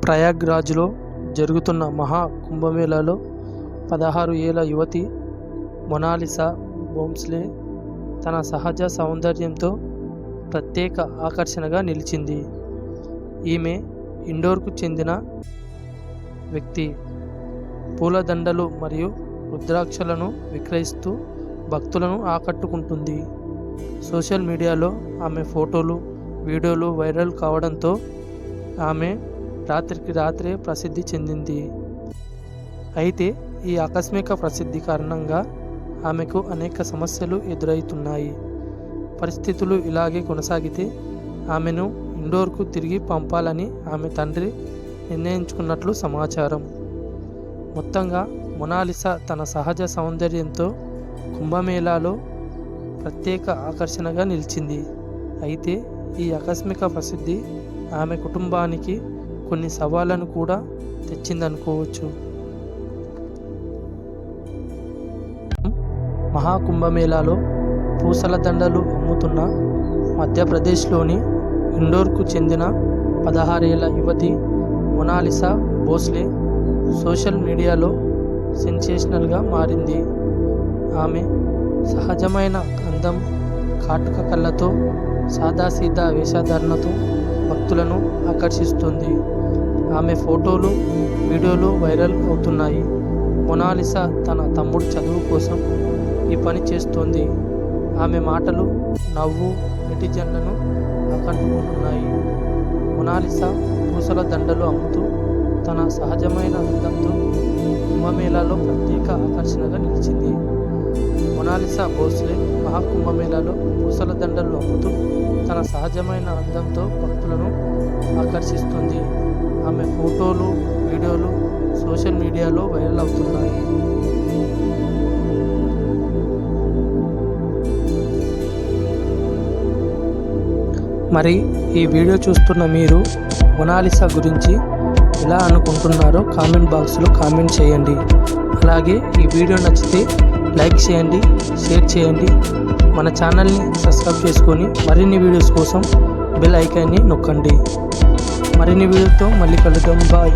ప్రయాగ్రాజ్లో జరుగుతున్న మహా కుంభమేళాలో 16 ఏళ్ల యువతి మొనాలిసా భోంస్లే తన సహజ సౌందర్యంతో ప్రత్యేక ఆకర్షణగా నిలిచింది. ఈమె ఇండోర్కు చెందిన వ్యక్తి. పూలదండలు మరియు రుద్రాక్షలను విక్రయిస్తూ భక్తులను ఆకట్టుకుంటుంది. సోషల్ మీడియాలో ఆమె ఫోటోలు, వీడియోలు వైరల్ కావడంతో ఆమె రాత్రికి రాత్రే ప్రసిద్ధి చెందింది. అయితే ఈ ఆకస్మిక ప్రసిద్ధి కారణంగా ఆమెకు అనేక సమస్యలు ఎదురవుతున్నాయి. పరిస్థితులు ఇలాగే కొనసాగితే ఆమెను ఇండోర్కు తిరిగి పంపాలని ఆమె తండ్రి నిర్ణయించుకున్నట్లు సమాచారం. మొత్తంగా మొనాలిసా తన సహజ సౌందర్యంతో కుంభమేళాలో ప్రత్యేక ఆకర్షణగా నిలిచింది. అయితే ఈ ఆకస్మిక ప్రసిద్ధి ఆమె కుటుంబానికి కొన్ని సవాళ్లను కూడా తెచ్చిందనుకోవచ్చు. మహాకుంభమేళాలో పూసల దండలు అమ్ముతున్న మధ్యప్రదేశ్లోని ఇండోర్కు చెందిన 16 ఏళ్ల యువతి మొనాలిసా భోంస్లే సోషల్ మీడియాలో సెన్సేషనల్గా మారింది. ఆమె సహజమైన అందం, కాటుక కళ్ళతో సాదాసీదా వేషధారణతో భక్తులను ఆకర్షిస్తుంది. ఆమె ఫోటోలు, వీడియోలు వైరల్ అవుతున్నాయి. మొనాలిసా తన తమ్ముడు చదువు కోసం ఈ పని చేస్తోంది. ఆమె మాటలు, నవ్వు నెటిజన్లను ఆకట్టుకుంటున్నాయి. మొనాలిసా పూసల దండలు అమ్ముతూ తన సహజమైన అందంతో కుంభమేళాలో ప్రత్యేక ఆకర్షణగా నిలిచింది. మొనాలిసా భోంస్లే మహాకుంభమేళాలో పూసల దండలు అమ్ముతూ తన సహజమైన అందంతో భక్తులను ఆకర్షిస్తుంది. ఆమె ఫోటోలు, వీడియోలు సోషల్ మీడియాలో వైరల్ అవుతున్నాయి. మరి ఈ వీడియో చూస్తున్న మీరు మొనాలిసా గురించి ఎలా అనుకుంటున్నారో కామెంట్ బాక్స్లో కామెంట్ చేయండి. అలాగే ఈ వీడియో నచ్చితే లైక్ చేయండి, షేర్ చేయండి. మన ఛానల్ని సబ్స్క్రైబ్ చేసుకొని మరిన్ని వీడియోస్ కోసం బెల్ ఐకాన్ని నొక్కండి. మరిన్ని వీడియోతో మళ్ళీ కలుద్దాం. బాయ్.